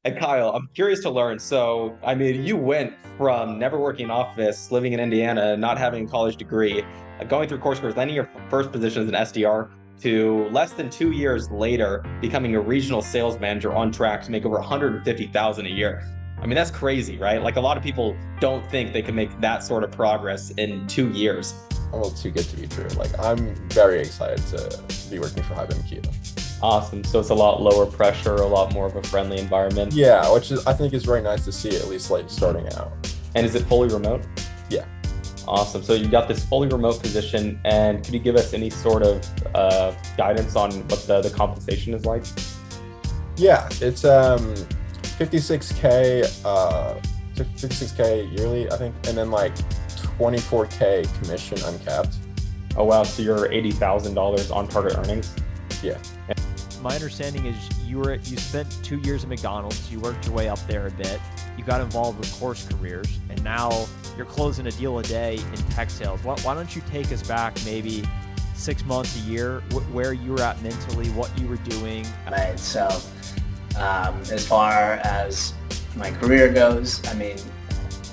And Kyle, I'm curious to learn. So, I mean, you went from never working in office, living in Indiana, not having a college degree, going through course landing your first position as an SDR, to less than 2 years later becoming a regional sales manager on track to make over 150,000 a year. I mean, that's crazy, right? Like a lot of people don't think they can make that sort of progress in 2 years. Well, too good to be true. Like, I'm very excited to be working for Hyben. Awesome. So it's a lot lower pressure, a lot more of a friendly environment. Yeah, which I think is very nice to see, at least like starting out. And is it fully remote? Yeah. Awesome. So you got this fully remote position, and could you give us any sort of guidance on what the compensation is like? Yeah, it's 56K, 56K yearly, I think, and then like 24K commission uncapped. Oh wow! So you're $80,000 on target earnings. Yeah. My understanding is you spent 2 years at McDonald's. You worked your way up there a bit. You got involved with CourseCareers, and now you're closing a deal a day in tech sales. Why don't you take us back maybe 6 months, a year, where you were at mentally, what you were doing? Right. So, as far as my career goes, I mean,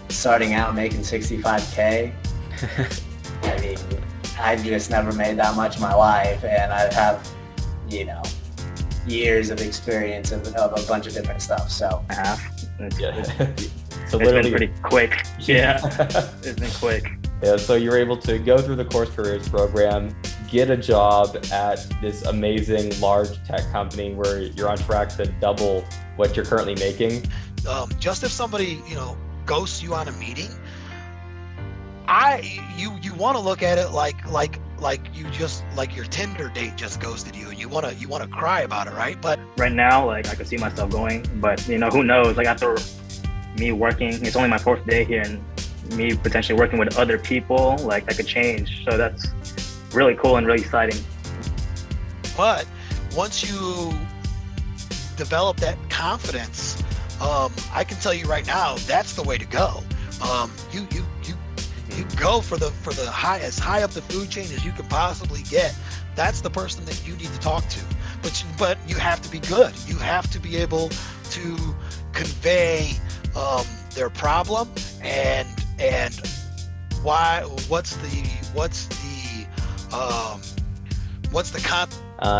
starting out making 65K, I mean, I just never made that much in my life, and I have, years of experience of a bunch of different stuff. So half. Yeah. So it's been pretty quick. Yeah, it's been quick. Yeah. So you're able to go through the CourseCareers program, get a job at this amazing large tech company where you're on track to double what you're currently making. Just if somebody, ghosts you on a meeting, you want to look at it like you just like your Tinder date just ghosted you, and you want to cry about it, right? But right now, like I could see myself going, but who knows? Like after me working, it's only my 4th day here, and me potentially working with other people, like that could change. So that's really cool and really exciting. But once you develop that confidence, I can tell you right now, that's the way to go. You go for the as high up the food chain as you can possibly get. That's the person that you need to talk to. But you have to be good. You have to be able to convey their problem and what's the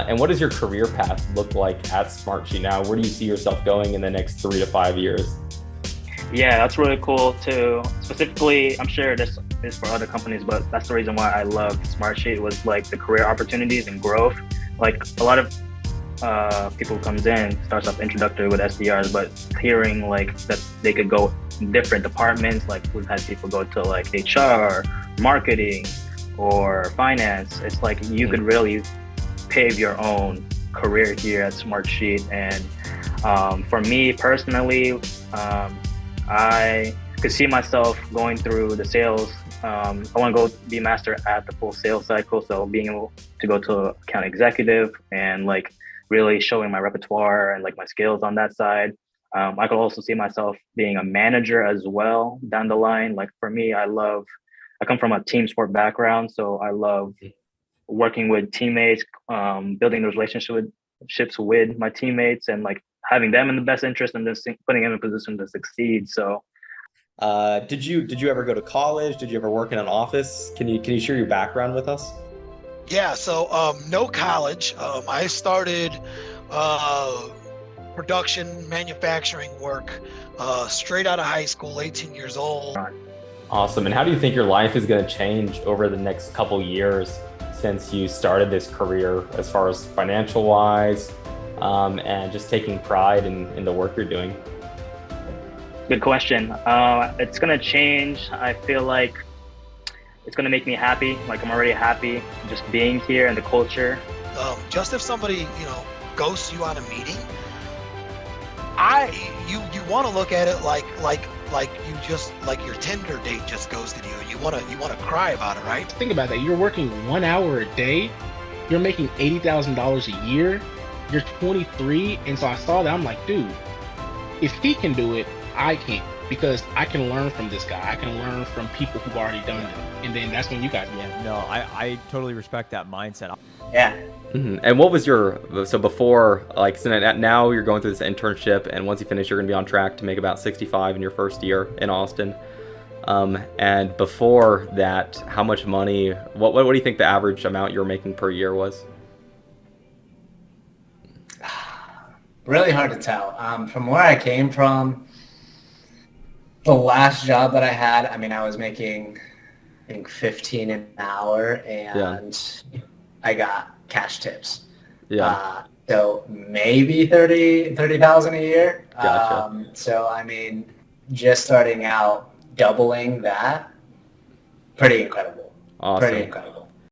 and what does your career path look like at Smartsheet now? Where do you see yourself going in the next 3 to 5 years? Yeah, that's really cool too. Specifically, I'm sure this is for other companies, but that's the reason why I love Smartsheet was like the career opportunities and growth. Like a lot of people who comes in starts off introductory with SDRs, but hearing like that they could go in different departments, like we've had people go to like HR, marketing, or finance. It's like you could really pave your own career here at Smartsheet. And for me personally, I could see myself going through the sales. I want to go be master at the full sales cycle. So being able to go to account executive and like really showing my repertoire and like my skills on that side. I could also see myself being a manager as well down the line. Like for me, I come from a team sport background. So I love working with teammates, building those relationships with my teammates and like having them in the best interest and just putting them in a position to succeed. So did you ever go to college? Did you ever work in an office? Can you share your background with us? Yeah, so no college. I started production manufacturing work straight out of high school, 18 years old. Awesome. And how do you think your life is going to change over the next couple years since you started this career, as far as financial wise, and just taking pride in the work you're doing? Good question. It's going to change. I feel like it's going to make me happy. Like I'm already happy just being here and the culture. Just if somebody, ghosts you on a meeting, you want to look at it like you just like your Tinder date just ghosted you, and you want to cry about it, right? Think about that. You're working 1 hour a day. You're making $80,000 a year. You're 23, and so I saw that. I'm like, dude, if he can do it, I can, because I can learn from this guy. I can learn from people who've already done it, and then that's when you guys. Yeah, no, I totally respect that mindset. Yeah. And what was so before, like, so now you're going through this internship, and once you finish, you're going to be on track to make about 65 in your first year in Austin. And before that, how much money, what do you think the average amount you were making per year was? Really hard to tell. From where I came from, the last job that I had, I mean, I was making, I think, 15 an hour, and I got cash tips. Yeah. So maybe 30,000 a year. Gotcha. So I mean, just starting out, doubling that, pretty incredible. Awesome. Pretty incredible.